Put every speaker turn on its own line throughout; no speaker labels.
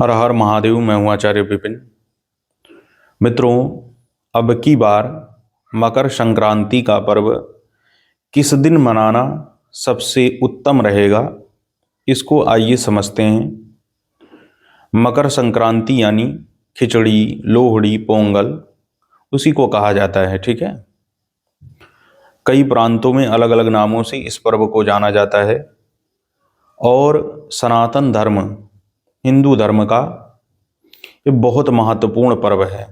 हर हर महादेव। मैं हूँ आचार्य विपिन। मित्रों, अब की बार मकर संक्रांति का पर्व किस दिन मनाना सबसे उत्तम रहेगा, इसको आइए समझते हैं। मकर संक्रांति यानी खिचड़ी, लोहड़ी, पोंगल उसी को कहा जाता है। ठीक है। कई प्रांतों में अलग अलग नामों से इस पर्व को जाना जाता है और सनातन धर्म, हिंदू धर्म का ये बहुत महत्वपूर्ण पर्व है।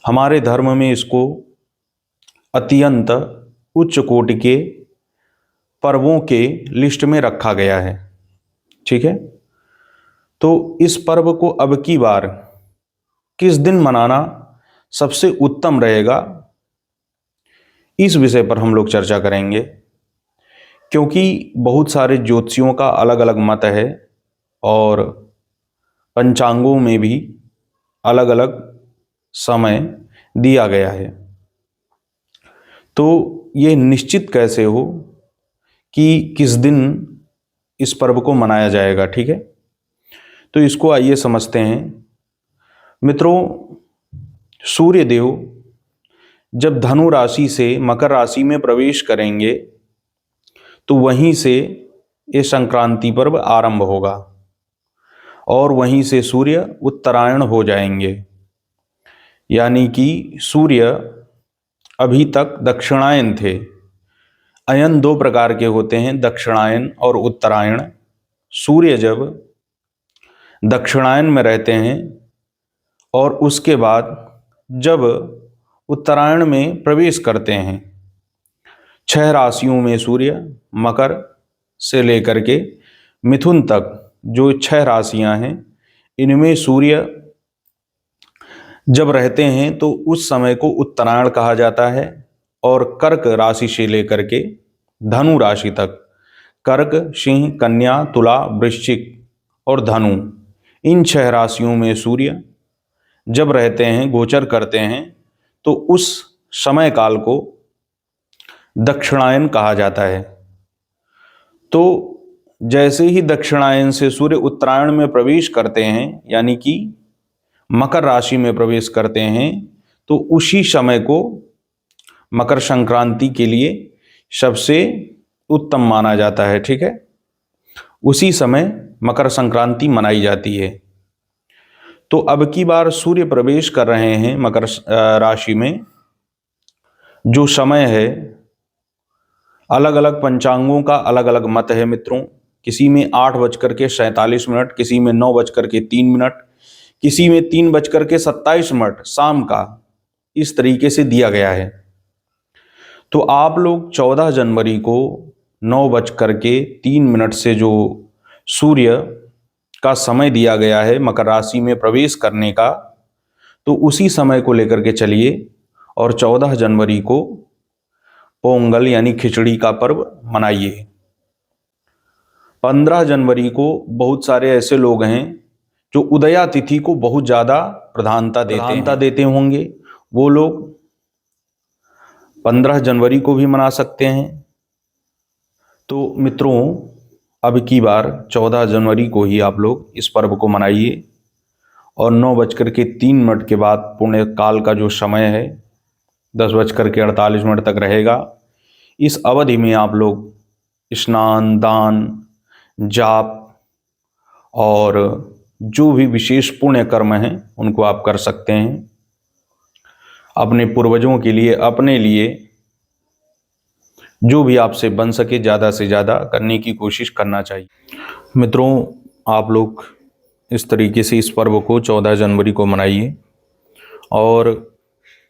हमारे धर्म में इसको अत्यंत उच्च कोटि के पर्वों के लिस्ट में रखा गया है। ठीक है। तो इस पर्व को अब की बार किस दिन मनाना सबसे उत्तम रहेगा, इस विषय पर हम लोग चर्चा करेंगे, क्योंकि बहुत सारे ज्योतिषियों का अलग अलग मत है और पंचांगों में भी अलग अलग समय दिया गया है। तो ये निश्चित कैसे हो कि किस दिन इस पर्व को मनाया जाएगा। ठीक है। तो इसको आइए समझते हैं। मित्रों, सूर्य देव जब धनु राशि से मकर राशि में प्रवेश करेंगे तो वहीं से ये संक्रांति पर्व आरंभ होगा और वहीं से सूर्य उत्तरायण हो जाएंगे। यानी कि सूर्य अभी तक दक्षिणायन थे। अयन दो प्रकार के होते हैं, दक्षिणायन और उत्तरायण। सूर्य जब दक्षिणायन में रहते हैं और उसके बाद जब उत्तरायण में प्रवेश करते हैं, 6 राशियों में सूर्य, मकर से लेकर के मिथुन तक जो 6 राशियां हैं, इनमें सूर्य जब रहते हैं तो उस समय को उत्तरायण कहा जाता है। और कर्क राशि से लेकर के धनु राशि तक, कर्क, सिंह, कन्या, तुला, वृश्चिक और धनु, इन 6 राशियों में सूर्य जब रहते हैं, गोचर करते हैं, तो उस समय काल को दक्षिणायन कहा जाता है। तो जैसे ही दक्षिणायन से सूर्य उत्तरायण में प्रवेश करते हैं, यानी कि मकर राशि में प्रवेश करते हैं, तो उसी समय को मकर संक्रांति के लिए सबसे उत्तम माना जाता है। ठीक है। उसी समय मकर संक्रांति मनाई जाती है। तो अब की बार सूर्य प्रवेश कर रहे हैं मकर राशि में। जो समय है, अलग अलग पंचांगों का अलग अलग मत है मित्रों। किसी में 8:47, किसी में 9:03, किसी में 3:27 शाम का, इस तरीके से दिया गया है। तो आप लोग 14 जनवरी को 9:03 से जो सूर्य का समय दिया गया है मकर राशि में प्रवेश करने का, तो उसी समय को लेकर के चलिए और 14 जनवरी को पोंगल यानी खिचड़ी का पर्व मनाइए। 15 जनवरी को बहुत सारे ऐसे लोग हैं जो उदया तिथि को बहुत ज़्यादा प्रधानता देते होंगे। वो लोग 15 जनवरी को भी मना सकते हैं। तो मित्रों, अब की बार 14 जनवरी को ही आप लोग इस पर्व को मनाइए और 9:03 के बाद पुण्य काल का जो समय है 10:48 तक रहेगा। इस अवधि में आप लोग स्नान, दान, जाप और जो भी विशेष पुण्य कर्म हैं उनको आप कर सकते हैं। अपने पूर्वजों के लिए, अपने लिए जो भी आपसे बन सके ज़्यादा से ज़्यादा करने की कोशिश करना चाहिए। मित्रों, आप लोग इस तरीके से इस पर्व को 14 जनवरी को मनाइए और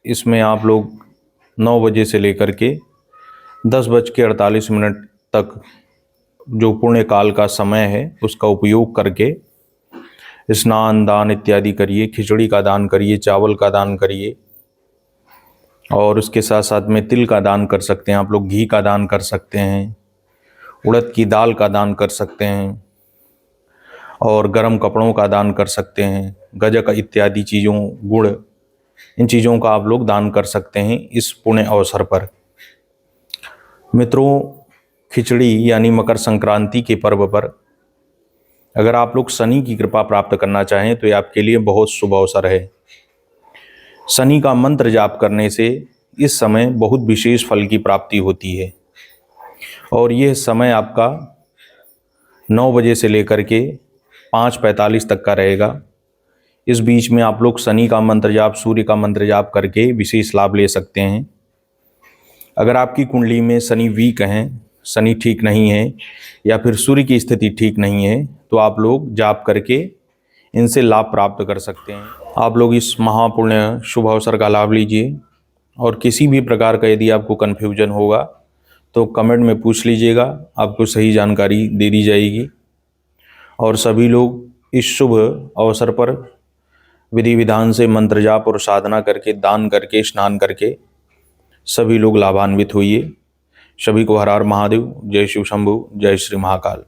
इसमें आप लोग 9 बजे से लेकर के 10:48 तक जो पुण्य काल का समय है उसका उपयोग करके स्नान, दान इत्यादि करिए। खिचड़ी का दान करिए, चावल का दान करिए और उसके साथ साथ में तिल का दान कर सकते हैं आप लोग, घी का दान कर सकते हैं, उड़द की दाल का दान कर सकते हैं और गर्म कपड़ों का दान कर सकते हैं। गजक इत्यादि चीज़ों, गुड़, इन चीज़ों का आप लोग दान कर सकते हैं इस पुण्य अवसर पर। मित्रों, खिचड़ी यानी मकर संक्रांति के पर्व पर अगर आप लोग शनि की कृपा प्राप्त करना चाहें तो ये आपके लिए बहुत शुभ अवसर है। शनि का मंत्र जाप करने से इस समय बहुत विशेष फल की प्राप्ति होती है और यह समय आपका 9 बजे से लेकर के 5:45 तक का रहेगा। इस बीच में आप लोग शनि का मंत्र जाप, सूर्य का मंत्र जाप करके विशेष लाभ ले सकते हैं। अगर आपकी कुंडली में शनि वीक हैं, शनि ठीक नहीं है या फिर सूर्य की स्थिति ठीक नहीं है, तो आप लोग जाप करके इनसे लाभ प्राप्त कर सकते हैं। आप लोग इस महापुण्य शुभ अवसर का लाभ लीजिए और किसी भी प्रकार का यदि आपको कन्फ्यूजन होगा तो कमेंट में पूछ लीजिएगा, आपको सही जानकारी दे दी जाएगी। और सभी लोग इस शुभ अवसर पर विधि विधान से मंत्र जाप और साधना करके, दान करके, स्नान करके सभी लोग लाभान्वित होइए। सभी को हर हर महादेव। जय शिव शंभु, जय श्री महाकाल।